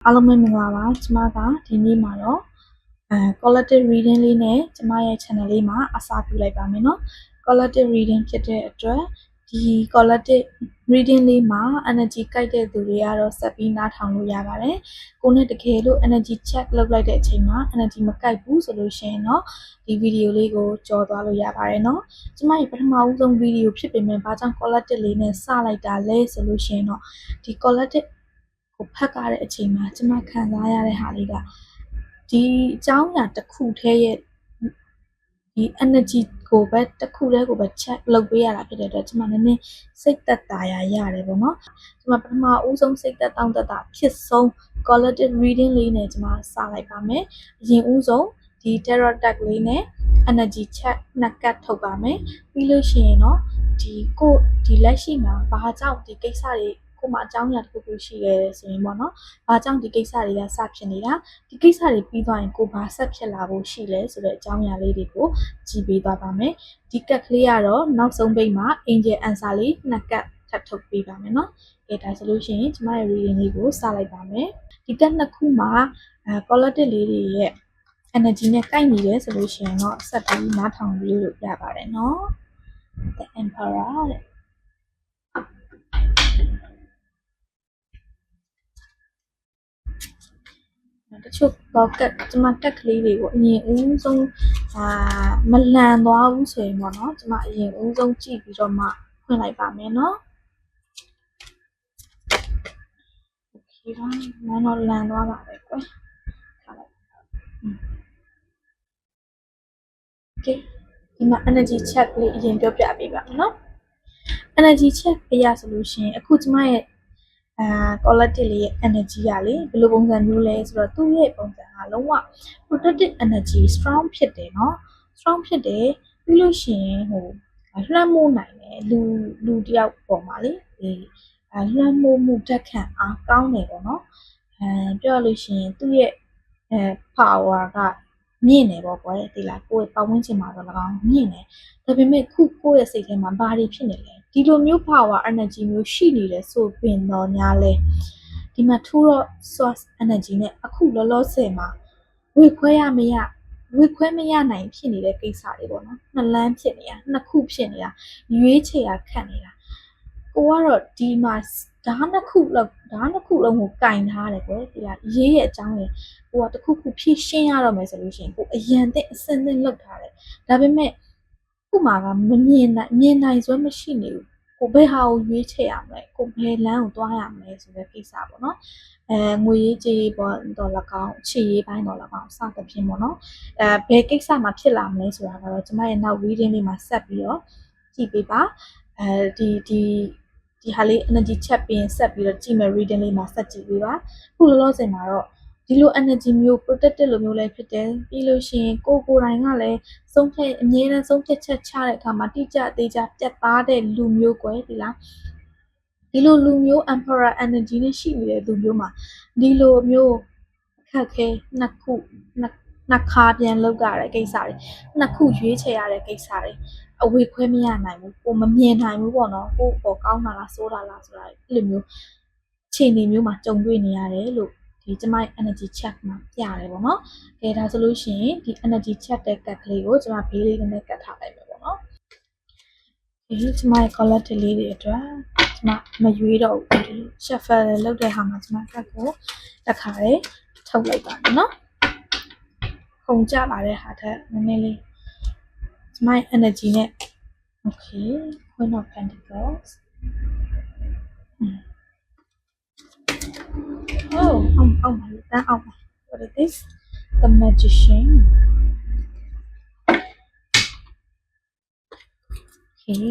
အားလုံးပဲမင်္ဂလာပါကျမကဒီနေ့မှာတော့collective reading လေးနဲ့ကျမရဲ့ channel လေးမှာအစားပြုလိုက်ပါမယ်နော် collective reading ဖြစ်တဲ့အတွက်ဒီ collective reading လေးမှာ energy ကိုက်တဲ့သူတွေကတော့ဆက်ပြီးနားထောင်လို့ရပါတယ်ကိုနဲ့တကယ်လို့ energy check လုပ်လိုက်တဲ့အချိန်မှာ energy မကိုက်ဘူးဆိုလို့ရှိရင်တော့ဒီဗီဒီယိုလေးကိုကြော်သွားလို့ရပါတယ်နော်ကျမရဲ့ပထမဦးဆုံးဗီဒီယိုဖြစ်ပေမဲ့ဘာကြောင့် collective လေးနဲ့စလိုက်တာလဲဆိုလို့ရှိရင်တော့ဒီ collectiveကိုဖတ်ကြတဲ့အချိန်မှာကျမခံစားရတဲ့ဟာလေးကဒီအကြောင်းအရာတစ်ခုတည်းရဲ့ဒီ energy ကိုပဲတစ်ခုတည်းကိုပဲ check လုပ်ပေးရတာဖြစ်တဲ့အတွက်ကျမနည်းနည်းစိတ်သက်သာရတယ်ပေါ့နော်ကျမပထမဦးဆုံးစိတ်သက်တောင့်တတာဖြစ်ဆုံး collective reading လေးနဲ့ကျမစလိုက်ပါမယ်အရင်ဦးဆုံးဒီ tarot deck လေးနဲ့ energy check နှစ်ကတ်ထုတ်ပါမယ်ပြီးလို့ရှိရင်တော့ဒီလက်ရှိမှာဘာကြောင့်ဒီကိစ္စတွေကိုမှအကြောင်းအရာတစ်ခုခုရှိရဲဆိုရင်ပေါ့နော်။ဘာကြောင့်ဒီကိစ္စတွေကစဖြစ်နေတာဒီကိစ္စတွေပြီးသွားရင်ကိုဘာဆက်ဖြစ်လာဖို့ရှိလဲဆိုတဲ့အကြောင်းအရာလေးတွေကိုကြည့်ပေးသွားပါမယ်။ဒီကတ်ကလေးကတော့နောက်ဆုံးပိတ်မှာ angel answer လေးနှစ်ကတ်ထပ်ထုတ်ပေးပါမယ်နော်။ကဲဒါဆိုလို့ရှိရင်ကျမရဲ့ reading လေးကိုစလိုက်ပါမယ်။ဒီကတ်နှစ်ခုမှာ collective လေးတွေရဲ့ energy နဲ့ကိုက်နေတယ်ဆိုလို့ရှိရင်တော့ဆက်ပြီးနားထောင်လို့ရပါတယ်နော်။ The Emperor တဲ့တချို့ကတ်ကျမတက်ကလေးတွေကိုအရင်ဦးဆုံးမလန်သွားဘူးဆိုရင်ပေါ့နော်ကျမအရင်ဦးဆုံးကြည့်ပြီးတော့မှဖွင့်လိုက်ပါမယ်နော်โอเคပါမနော်လန်သွားပါပဲကွယ်ထားလိုက်โอเคဒီမှာ energy check လေးအရင်ပြောပြပေးပါမယ်နော် energy check ပြရဆိုလို့ရှိရင်အခုကျမရဲ့collective လေးရဲ့ energy ကလေဘယ်လိုပုံစံမျိုးလဲဆိုတော့သူ့ရဲ့ပုံစံကလုံးဝ protective energy strong ဖြစ်တယ်เนาะ strong ဖြစ်တယ်ပြီးလို့ရှိရင်လွှမ်းမိုးနိုင်တယ်လူတယောက်ပေါ်မှာလေဒီလွှမ်းမိုးမှုတက်ခံအားကောင်းတယ်ပေါ့เนาะပြောရလို့ရှိရင်သူ့ရဲ့power ကမြင့်တယ်ပေါ့ကွယ်ဒီလားကိုယ့်ရဲ့ပတ်ဝန်းကျင်မှာတော့၎င်းမြင့်တယ်ဒါပေမဲ့ခုကိုယ့်ရဲ့စိတ်ထဲမှာဘာတွေဖြစ်နေလဲဒီလိုမျိုး power energy မျိုးရှိနေတယ်ဆိုပင်တော့ညာလဲဒီမှာထူတော့ source energy နဲ့အခုလောလောဆယ်မှာဝေခွဲမရနိုင်ဖြစ်နေတဲ့ကိစ္စတွေပေါ့နော်နှစ်လမ်းဖြစ်နေတာနှစ်ခုဖြစ်နေတာရွေးချယ်ရခက်နေတာကိုကတော့ဒီမှာဓာတ်နှစ်ခုလုံးကိုကင်ထားတယ်ကွယ်ဒီကရေးရဲ့အကြောင်းရယ်ကိုကတစ်ခုဖြည့်ရှင်းရတော့မယ်ဆိုလို့ရှိရင်ကိုအရန်အစင်းလောက်ထားတယ်ဒါပေမဲ့ခုမှကမမြင်နိုင်စွမ်းမရှိနေဘူးကိုဘယ်ဟာကိုရွေးချယ်ရမလဲကိုဘယ်လမ်းကိုသွားရမလဲဆိုတဲ့ကိစ္စပေါ့နော်ငွေရေးကြေးပေါ်တော့၎င်းခြေရေးပိုင်းတော့၎င်းစသဖြင့်ပေါ့နော်ဘယ်ကိစ္စမှာဖြစ်လာမလဲဆိုတာကတော့ကျမရဲ့နောက် reading လေးမှာဆက်ပြီးတော့ကြည့်ပေးပါဒီဟာလေး energy check ပြီးရင်ဆက်ပြီးတော့ကြည့်မယ် reading လေးမှာဆက်ကြည့်ပေးပါခုလောလောဆယ်မှာတော့ဒီလို energy မျိုး protected လိုမျိုးလည်းဖြစ်တယ်ပြီးလို့ရှိရင်ကိုယ်တိုင်ကလည်းအမြဲတမ်းဆုံးဖြတ်ချက်ချတဲ့အခါမှာတိကျသေးချာပြတ်သားတဲ့လူမျိုးကွယ်ဒီလားဒီလိုလူမျိုး emperor energy နဲ့ရှိနေတဲ့သူမျိုးမှာဒီလိုမျိုးအခက်ခဲနှစ်ခါပြန်လောက်ရတဲ့ကိစ္စတွေနှစ်ခုရွေးချယ်ရတဲ့ကိစ္စတွေအဝေခွဲမရနိုင်ဘူးကိုမမြင်နိုင်ဘူးပေါ့နော်ကိုပေါ်ကောင်းတာလားဆိုးတာလားဆိုတာအဲ့လိုမျိုးအခြေအနေမျိုးမှာကြုံတွေ့နေရတယ်လို့ဒီကျမ energy check မှာပြရတယ်ပေါ့နော်။ကဲဒါဆိုလို့ရှိရင်ဒီ energy check တဲ့ကတ်ကလေးကိုကျမဘေးလေးနဲ့ကတ်ထားလိုက်မယ်ပေါ့နော်။ဒီကျမရဲ့ collective လေးတွေအတွက်ကျမမရွေးတော့ဘူးဒီ shuffle လုပ်တဲ့ဟာမှာကျမကတ်ကိုတစ်ခါလေးထုတ်လိုက်ပါမယ်နော်။ခုံကျလာတဲ့ဟာထက်နည်းနည်းလေးကျမရဲ့ energy နဲ့ okay Queen of Pentacles Oh my god what is this the magician okay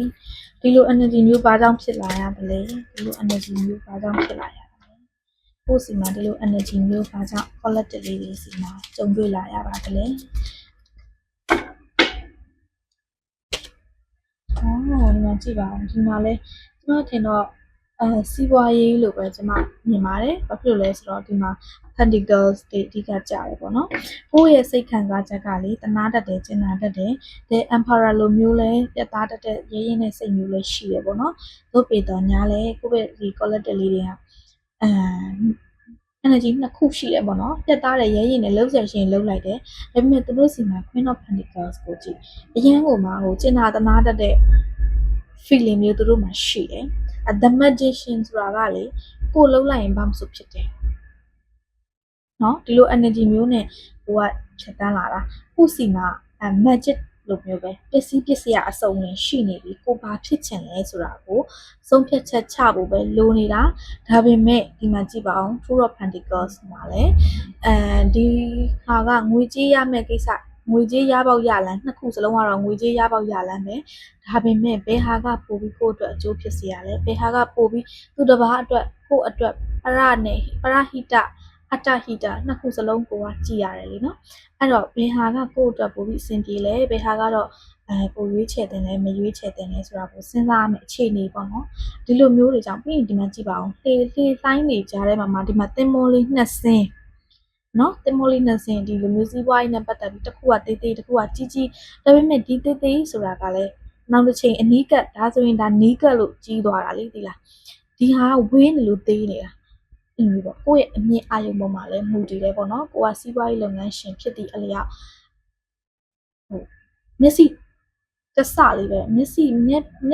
ဒီလို energy မျိုးဘာကြောင့်ဖြစ်လာရမလဲဒီလို energy မျိုးဘာကြောင့်ဖြစ်လာရမလဲကိုယ်စီမှာဒီလို energy မျိုးဘာကြောင့် collective လေးတွေစီမှာကြုံတွေ့လာရပါတယ်လေဒီမှာကြည့်ပါဦးဒီမှာလဲကျွန်တော်ထင်တော့စီးပွားရေးလို့ပဲကျွန်မမြင်ပါတယ်ဘာဖြစ်လို့လဲဆိုတော့ဒီမှာ Pentacles တွေအဓိကကြားတယ်ပေါ့နော်ကိုယ့်ရဲ့စိတ်ခံစားချက်ကလေတနာတတ်တယ်ကျင်နာတတ်တယ်the emperor လိုမျိုးလဲပြတ်သားတတ်တဲ့ရဲရဲနဲ့စိတ်မျိုးလဲရှိတယ်ပေါ့နော်တို့ပေတော်ညာလဲကိုယ့်ရဲ့ဒီ collective လေးတွေက energy နှစ်ခုရှိတယ်ပေါ့နော်တက်သားတဲ့ရဲရင်နဲ့လုံးဆက်ရှင်လုံးလိုက်တယ်ဒါပေမဲ့သူတို့စီမှာ Queen of Pentacles ကိုကြည့်အရင်ကမှဟိုကျင်နာတနာတတ်တဲ့ feeling မျိုးသူတို့မှာရှိတယ်The Magician ဆိုတာကလေကိုလုံးလိုက်ရင်ဘာမှမဖြစ်တယ်နော်ဒီလို energy မျိုးနဲ့ကိုကချက်တန်းလာတာခုစီမှာmagic လိုမျိုးပဲပစ္စည်းအစုံနဲ့ရှိနေပြီကိုဘာဖြစ်ချင်လဲဆိုတာကိုဆုံးဖြတ်ချက်ချဖို့ပဲလိုနေတာဒါပေမဲ့ဒီမှာကြည့်ပါအောင် Two of Pentacles မှာလည်းဒီဟာကငွေကြေးရမယ့်ကိစ္စငွေကြေးရပေါက်ရလန်းနှစ်ခုစလုံးကတော့ငွေကြေးရပေါက်ရလန်းပဲဒါပေမဲ့ဘယ်ဟာကပိုပြီးကိုယ့်အတွက်အကျိုးဖြစ်စေရလဲဘယ်ဟာကပိုပြီးသူတစ်ပါးအတွက်ကိုယ့်အတွက်ပရဟိတအတ္တဟိတနှစ်ခုစလုံးကိုကြည့်ရတယ်လीနော်အဲ့တော့ဘယ်ဟာကကိုယ့်အတွက်ပိုပြီးအဆင်ပြေလဲဘယ်ဟာကတော့ပိုရွေးချယ်တင်လဲမရွေးချယ်တင်လဲဆိုတာကိုစဉ်းစားရမယ့်အခြေအနေပေါ့နော်ဒီလိုမျိုးတွေကြောင့်ပြီးရင်ဒီမှာကြည့်ပါအောင်လှေတိုင်းနေကြတဲ့မှာဒီမှာသင်္ဘောလေးနှစ်စင်းနော်သင်္ဘောလေးနှစ်စင်းဒီလိုမျိုးစီးပွားရေးနဲ့ပတ်သက်ပြီးတစ်ခုကတေးသေးတစ်ခုကကြီးဒါပေမဲ့ဒီတေးသေးဆိုတာကလည်းနောက်တစ်ချိန်အနီးကပ်ဒါဆိုရင်ဒါနီးကပ်လို့ကြီးသွားတာလေဒီလားဒီဟာဝေးနေလို့သေးနေတာဒီပေါ့ကိုယ့်ရဲ့အမြင်အာရုံပေါ်မှာလည်းမူတည်တယ်ပေါ့နော်ကိုကစီးပွားရေးလုပ်ငန်းရှင်ဖြစ်သည့်အလျောက်မျက်စိတဆလေးပဲမျ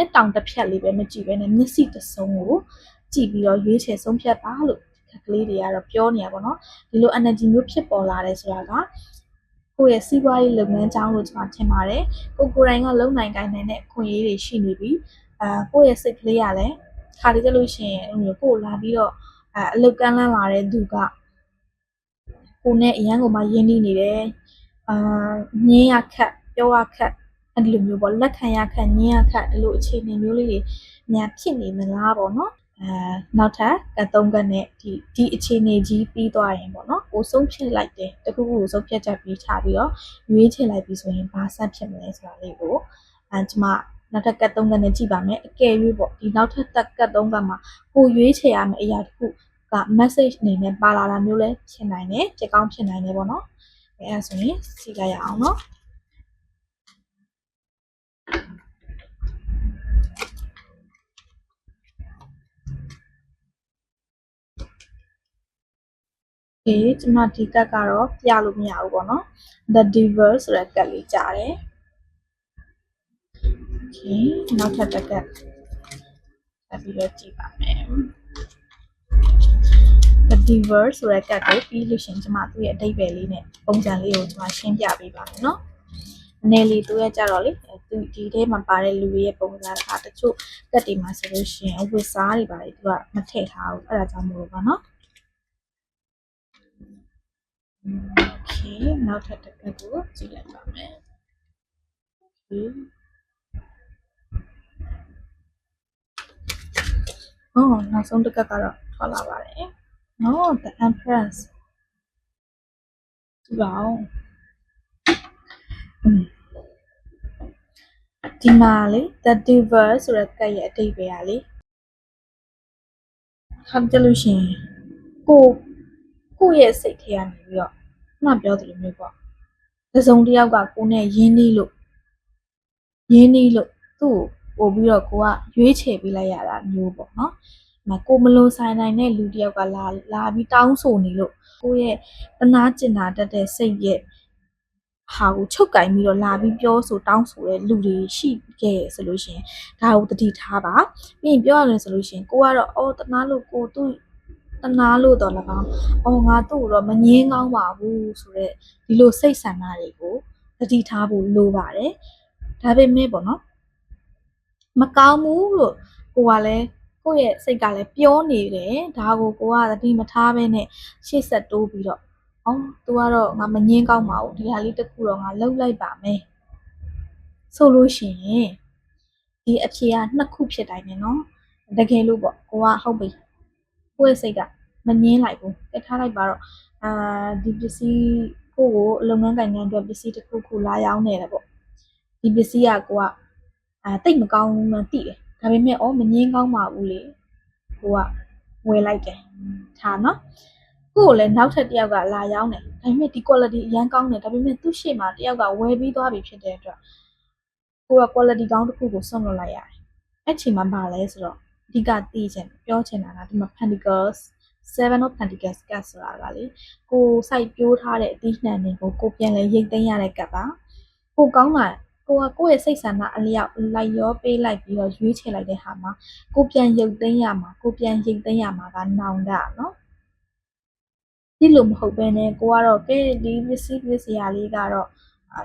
က်တောင်တစ်ဖြတ်လေးပဲမကြည့်ပဲနဲ့မျက်စိတစ်စုံကိုကြည့်ပြီးတော့ရွေးချယ်ဆုံးဖြတ်ပါလို့ကလေးတွေကတော့ပြောနေရပါတော့ဒီလို energy မျိုးဖြစ်ပေါ်လာတယ်ဆိုတာကကိုယ့်ရဲ့စီးပွားရေးလုပ်ငန်းကြောင်းလို့ကျွန်မထင်ပါတယ်ကိုယ်တိုင်ကလုံနိုင်ကိုင်းနိုင်တဲ့အခွင့်အရေးတွေရှိနေပြီကိုယ့်ရဲ့စိတ်ကလေးကလည်းခါလေးကြလို့ရှိရင်ကိုယ်လာပြီးတော့အလုတ်ကန်းလန်းလာတဲ့သူကကိုနဲ့အရန်ကိုမှရင်းနှီးနေတယ်ငင်းရခက်ပြောရခက်အဲ့ဒီလိုမျိုးပေါ့လက်ခံရခက်ငင်းရခက်ဒီလိုအခြေအနေမျိုးလေးတွေများဖြစ်နေမလားပေါ့နော်နောက်ထပ်3ကနဲ့ဒီအခြေအနေကြီးပြီးသွားရင်ပေါ့နော်ကိုဆုံးဖြတ်လိုက်တယ်တခုခုကိုဆုံးဖြတ်ချက်ပြီးချပြီးတော့ရွေးချယ်လိုက်ပြီးဆိုရင်ဘာဆက်ဖြစ်မလဲဆိုတာလေးကိုကျွန်မနောက်ထပ်ကတ်3ကနဲ့ကြည့်ပါမယ်အကယ်၍ပေါ့ဒီနောက်ထပ်ကတ်3ကမှာကိုရွေးချယ်ရမယ့်အရာတစ်ခုက message အနေနဲ့ပါလာတာမျိုးလဲဖြစ်နိုင်တယ်ဖြစ်ကောင်းဖြစ်နိုင်တယ်ပေါ့နော်အဲဒါဆိုရင်ကြည့်လိုက်ရအောင်နော်ကျွန်မဒီကတ်ကတော့ပြလို့မရဘူးပေါ့နော် The Devil ဆိုတဲ့ကတ်လေးကြားတယ် Okay နောက်ထပ်တစ်ကတ်ဆက်ပြီးတော့ကြည့်ပါမယ် The Devil ဆိုတဲ့ကတ်ကိုပြီးလို့ရှင်ကျွန်မသူ့ရဲ့အဓိပ္ပာယ်လေးနဲ့ပုံစံလေးကိုကျွန်မရှင်းပြပေးပါမယ်နော်အနေလေးသူရဲ့ကြတော့လေသူဒီထဲမှာပါတဲ့လူတွေရဲ့ပုံစံတစ်ခါတချို့ကတ်တွေမှာဆိုလို့ရှိရင်အဝတ်စားတွေပါလေသူကမထည့်ထားဘူးအဲ့ဒါကြောင့်မို့လို့ပါနော် Okay နောက်ထပ်တစ်ကတ်ကိုကြည့်လိုက်ပါမယ် Okay နောက်ဆုံးတစ်ကတ်ကတော့ထွက်လာပါတယ်နော် The Empress ဒီပါအောင်ဒီမှာလေ The Devil ဆိုတဲ့ကတ်ရဲ့အဓိပ္ပာယ်ကလေခါကြလို့ရှိရင်ကိုယ့်ရဲ့စိတ်ထဲကနေပြီးတော့မှပြောသလိုမျိုးပေါ့တစုံတစ်ယောက်ကကိုနဲ့ရင်းနှီးလို့သူ့ကိုပို့ပြီးတော့ကိုကရွေးချယ်ပေးလိုက်ရတာမျိုးပေါ့နော်ကိုမလွန်ဆိုင်နိုင်တဲ့လူတစ်ယောက်ကလာပြီးတောင်းဆိုနေလို့ကိုရဲ့တနာကျင်နာတတ်တဲ့စိတ်ရဲ့ဟာကိုချုပ်ကင်ပြီးတော့လာပြီးပြောဆိုတောင်းဆိုတဲ့လူတွေရှိခဲ့ဆိုလို့ရှိရင်ဒါကိုတတိထားပါပြီးရင်ပြောရလို့ဆိုလို့ရှိရင်ကိုကတော့တနာလို့ကိုသူ့တနာလို့တော့၎င်းငါသူ့ကိုတော့မငင်းကောင်းပါဘူးဆိုတော့ဒီလိုစိတ်ဆန္ဒတွေကိုတတိထားဖို့လိုပါတယ်ဒါပေမဲ့ပေါ့နော်မကောင်းဘူးလို့ကိုကလည်းကိုယ့်ရဲ့စိတ်ကလည်းပြောနေတယ်ဒါကိုကသတိမထားဘဲနဲ့ရှေ့ဆက်တိုးပြီးတော့သူကတော့ငါမငင်းကောင်းပါဘူးဒီဟာလေးတစ်ခုတော့ငါလှုပ်လိုက်ပါမယ်ဆိုလို့ရှိရင်ဒီအဖြေကနှစ်ခုဖြစ်တိုင်းတယ်နော်တကယ်လို့ပေါ့ကိုကဟုတ်ပြီကိုယ့်ရဲ့စိတ်ကမငင်းလိုက်ဘူးပြထားလိုက်ပါတော့ဒီပစ္စည်းကိုလုပ်ငန်းကိုင်ငန်းအတွက်ပစ္စည်းတစ်ခုခုလာရောက်နေတယ်ပေါ့ဒီပစ္စည်းကကိုကတိတ်မကောင်းဘူးမှသိတယ်ဒါပေမဲ့မငင်းကောင်းပါဘူးလေကိုကဝယ်လိုက်တယ်ထားနော်ကိုလည်းနောက်ထပ်တစ်ယောက်ကလာရောက်နေဒါပေမဲ့ဒီ quality အရန်ကောင်းတယ်ဒါပေမဲ့သူ့ရှေ့မှာတစ်ယောက်ကဝယ်ပြီးသွားပြီဖြစ်တဲ့အတွက်ကိုက quality ကောင်းတစ်ခုကိုဆွန့်လွတ်လိုက်ရတယ်အဲ့ချိန်မှာပါလဲဆိုတော့အဓိကသိချင်ပြောချင်တာကဒီမှာ Pentacles Seven of Pentacles ကတ်ဆိုတာကလေကိုစိုက်ပြိုးထားတဲ့အသီးနှံတွေကိုကိုပြန်လဲရိတ်သိမ်းရတဲ့ကတ်ပါကိုကောင်းတာကိုရဲ့စိတ်ဆန္ဒအလျောက်လိုက်ရောပေးလိုက်ပြီးတော့ရွေးချယ်လိုက်တဲ့ဟာမှာကိုပြန်ရုပ်သိမ်းရမှာကိုပြန်ရိတ်သိမ်းရမှာကနောင်တနော်ဒီလိုမဟုတ်ဘဲနဲ့ကိုကတော့ကဲဒီပစ္စည်းလေးကတော့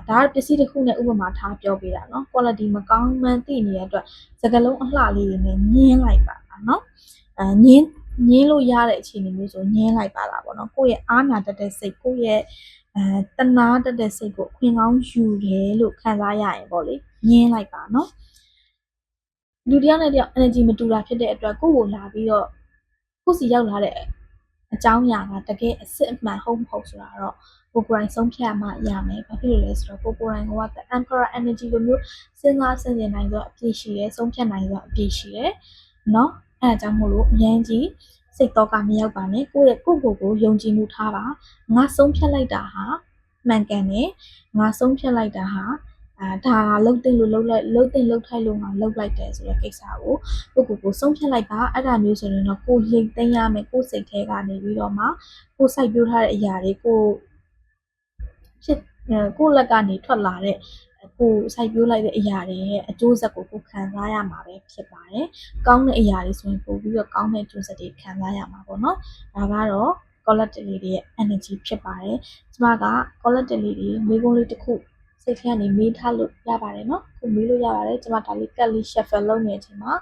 ဒါပစ္စည်းတစ်ခုနဲ့ဥပမာထားပြောပေးတာနော် quality မကောင်းမှန်းသိနေတဲ့အတွက်စကားလုံးအလှလေးတွေနဲ့ညင်းလိုက်ပါနော်ညင်းလို့ရတဲ့အခြေအနေမျိုးဆိုညင်းလိုက်ပါလားပေါ့နော်ကိုယ့်ရဲ့အားနာတတ်တဲ့စိတ်ကိုယ့်ရဲ့တနာတတ်တဲ့စိတ်ကိုအခွင့်ကောင်းယူတယ်လို့ခံစားရရင်ပေါ့လေညင်းလိုက်ပါနော်လူတစ်ယောက်နဲ့တစ်ယောက် energy မတူတာဖြစ်တဲ့အတွက်ကိုယ့်ကိုလာပြီးတော့ကိုယ့်စီရောက်လာတဲ့အကြောင်းအရာကတကယ်အစစ်အမှန်ဟုတ်မဟုတ်ဆိုတာတော့ကိုယ်ကိုယ်တိုင်ဆုံးဖြတ်မှရမယ်ဘာဖြစ်လို့လဲဆိုတော့ကိုယ်ကိုယ်တိုင်က the emperor energy လိုမျိုးစဉ်းစားဆင်ခြင်နိုင်သောအပြည့်ရှိတယ်ဆုံးဖြတ်နိုင်သောအပြည့်ရှိတယ်နော်အဲအကြောင်းမို့လို့အရင်ကြီးစိတ်တော့ကမရောက်ပါနဲ့ကိုယ့်ကိုယုံကြည်မှုထားပါငါဆုံးဖြတ်လိုက်တာဟာမှန်ကန်တယ်ငါဆုံးဖြတ်လိုက်တာဟာဒါလှုပ်တင်လို့လှုပ်ထိုက်လို့ငါလှုပ်လိုက်တယ်ဆိုတဲ့ကိစ္စကိုကိုဆုံးဖြတ်လိုက်ပါအဲ့ဒါမျိုးဆိုရင်တော့ကိုရိတ်သိမ်းရမယ်ကိုစိတ်ထဲကနေပြီးတော့မှကိုစိုက်ပြိုးထားတဲ့အရာတွေကိုကိုလက်ကနေထွက်လာတဲ့ကိုစိုက်ပြိုးလိုက်တဲ့အရာတွေရဲ့အကျိုးဆက်ကိုခံစားရမှာပဲဖြစ်ပါတယ်။ကောင်းတဲ့အရာတွေဆိုရင်ပို့ပြီးတော့ကောင်းတဲ့အကျိုးဆက်တွေခံစားရမှာပေါ့နော်။ဒါကတော့ collective လေးတွေရဲ့ energy ဖြစ်ပါတယ်။ကျွန်မက collective လေးတွေမိကုန်းလေးတစ်ခုစိတ်ထဲကနေမေးထားလို့ရပါတယ်နော်။ကိုမေးလို့ရပါတယ်။ကျွန်မဒါလေးကတ်လေး shuffle လုပ်နေတဲ့အချိန်မှာ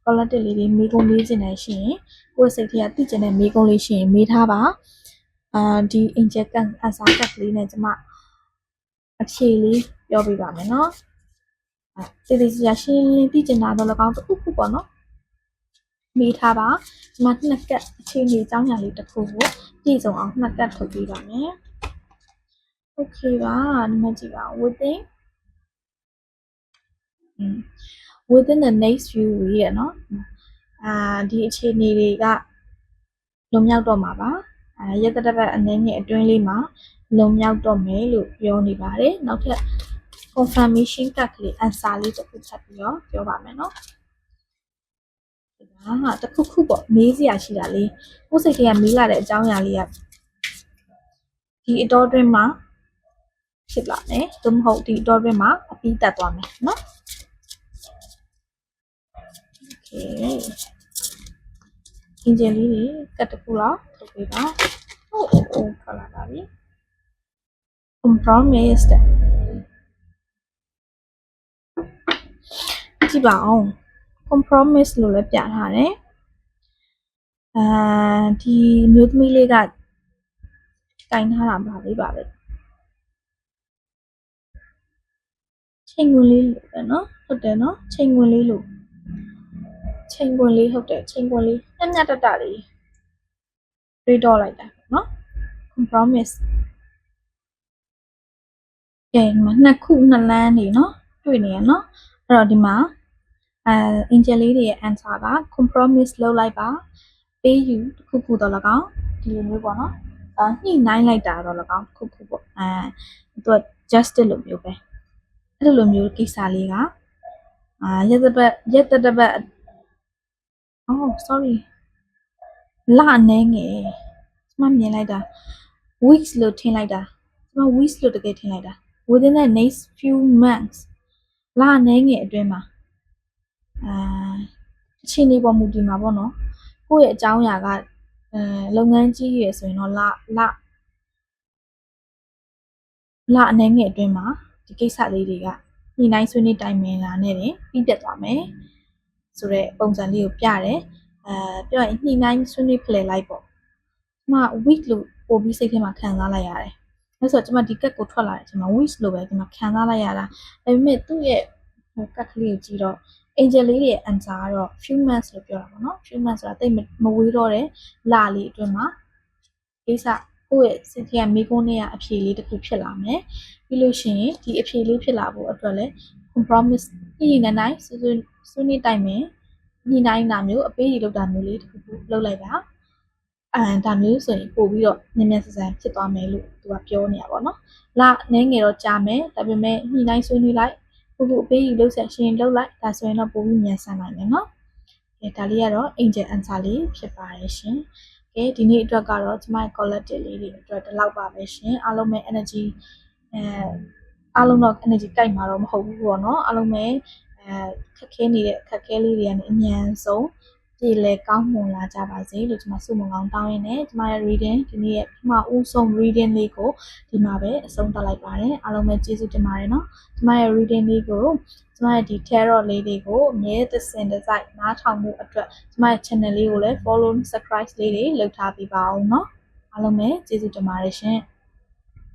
collective လေးတွေမိကုန်းလေးစင်နေရှိရင်ကိုယ်စိတ်ထဲကသိကျင်တဲ့မိကုန်းလေးရှိရင်မေးထားပါ။ဒီ angel answer card လေးနဲ့ကျွန်မအဖြေလေးပြောပြပါမယ်နော်တေးသေးချာရှင်းလင်းသိကျင်တာတော့၎င်းတစ်ခုပေါ့နော်မိထားပါဒီမှာနှစ်ကတ်အခြေအနေအကြောင်းအရာလေးတစ်ခုကိုပြည့်စုံအောင်နှစ်ကတ်ထုတ်ပေးပါမယ်โอเคပါဒီမှာကြည့်ပါ within the next few weeks ရနော်ဒီအခြေအနေတွေကလွန်မြောက်တော့မှာပါရက်တစ်ပတ်အနေနဲ့အတွင်းလေးမှာလွန်မြောက်တော့မယ်လို့ပြောနေပါတယ်နောက်ထပ် confirmation ကတ်ကလေး answer လေးတစ်ခုချက်ပြီးတော့ပြောပါမယ်နော်ဒါကတစ်ခုပေါ့မေးစရာရှိတာလေးကိုယ်စိတ်ထဲကမေးလာတဲ့အကြောင်းအရာလေးကဒီအတော်တွင်းမှာဖြစ်လာမယ်သို့မဟုတ်ဒီအတော်တွင်းမှာအပြီးတက်သွားမယ်နော်โอเคအင်ဂျင်လေးတွေကတ်တစ်ခုလောက်ထုတ်ပေးပါထွက်လာပါပြီ compromise ကြည့်ပါအောင် compromise လို့လည်းပြထားတယ်ဒီမျိုးသမီးလေးကကင်ထားတာပါလေးပါပဲချိန်ဝင်လေးလို့ပဲเนาะဟုတ်တယ်เนาะချိန်ဝင်လေးလို့ချိန်ဝင်လေးဟုတ်တယ်ချိန်ဝင်လေးညံ့တလေးတွေးတော့လိုက်တာเนาะ compromise ကဲမှာနှစ်ခုနှစ်လမ်းနေเนาะတွေ့နေရเนาะအဲ့တော့ဒီမှာangel လေးတွေရဲ့ answer က compromise လုပ်လိုက်ပါပေးယူတစ်ခုတော့၎င်းဒီလိုမျိုးပေါ့နော်ညှိနှိုင်းလိုက်တာတော့၎င်းတစ်ခုပေါ့သူက justice လို့မျိုးပဲအဲ့လိုမျိုးကိစ္စလေးကရက်တပတ် sorry လအနေငယ်ကျွန်မမြင်လိုက်တာ weeks လို့ထင်လိုက်တာကျွန်မ weeks လို့တကယ်ထင်လိုက်တာ within the next few months လအနေငယ်အတွင်းမှာအချိန်လေးပေါ်မူတည်မှာပေါ့နော်ကိုယ့်ရဲ့အကြောင်းအရာကလုပ်ငန်းကြီးရယ်ဆိုရင်တော့လအနေငယ်အတွင်းမှာဒီကိစ္စလေးတွေကညှိနှိုင်းဆွေးနွေးတိုင်ပင်လာနဲ့ပြီးပြတ်သွားမယ်ဆိုတော့ပုံစံလေးကိုပြတယ်ပြောရင်ညှိနှိုင်းဆွေးနွေးဖလှယ်လိုက်ပေါ့ကျွန်မ week လို့ပို့ပြီးစိတ်ထဲမှာခံစားလိုက်ရတယ်အဲ့ဆိုကျွန်မဒီကတ်ကိုထွက်လာတယ်ကျွန်မ week လို့ပဲကျွန်မခံစားလိုက်ရတာဒါပေမဲ့သူ့ရဲ့ကတ်ကလေးကိုကြည့်တော့angel လေးတွေရဲ့ answer ကတော့ few months လို့ပြောတာပေါ့နော် few months ဆိုတာတိတ်မဝေးတော့တဲ့လလေးအတွင်းမှာကိစ္စကိုယ့်ရဲ့စိတ်ထဲကမိကုန်းနဲ့အဖြေလေးတစ်ခုဖြစ်လာမယ်ပြီးလို့ရှိရင်ဒီအဖြေလေးဖြစ်လာဖို့အတွက်လည်း compromise ညှိနှိုင်းဆွေးနွေးတိုင်ပင်ညှိနှိုင်းတာမျိုးအပေးရလုပ်တာမျိုးလေးတစ်ခုလုပ်လိုက်တာဒါမျိုးဆိုရင်ပို့ပြီးတော့မြန်ဆန်ဖြစ်သွားမယ်လို့သူကပြောနေတာပေါ့နော်လနည်းငယ်တော့ကြာမယ်ဒါပေမဲ့ညှိနှိုင်းဆွေးနွေးလိုက်ကိုအပေးယူလို့ဆက်ရှင်လုပ်လိုက်ဒါဆိုရင်တော့ပိုပြီးမြန်ဆန်နိုင်မယ်နော်ဒါလေးကတော့ angel answer လေးဖြစ်ပါတယ်ရှင် ကဲဒီနေ့အတွက်ကတော့ကျမရဲ့ collective လေးတွေအတွက်ဒီလောက်ပါပဲရှင်အားလုံးပဲ energy အားလုံးတော့ energy ကြိုက်မှာတော့မဟုတ်ဘူးပေါ့နော်အားလုံးပဲခက်ခဲနေတဲ့အခက်ခဲလေးတွေကနေအမြန်ဆုံးပြည်လဲကောင်းမွန်လာကြပါစေလို့ကျွန်မဆုမွန်ကောင်းတောင်းရင်းနဲ့ကျွန်မရဲ့ reading ဒီနေ့ရဲ့ပထမဦးဆုံး reading လေးကိုဒီမှာပဲအဆုံးသတ်လိုက်ပါတယ်အားလုံးပဲကျေးဇူးတင်ပါတယ်နော်ကျွန်မရဲ့ reading လေးကိုကျွန်မရဲ့ဒီ tarot လေးတွေကိုအမြဲတစေတစိုက်နားထောင်မှုအတွက်ကျွန်မရဲ့ channel လေးကိုလည်း follow subscribe လေးတွေလုပ်ထားပေးပါအောင်နော်အားလုံးပဲကျေးဇူးတင်ပါတယ်ရှင်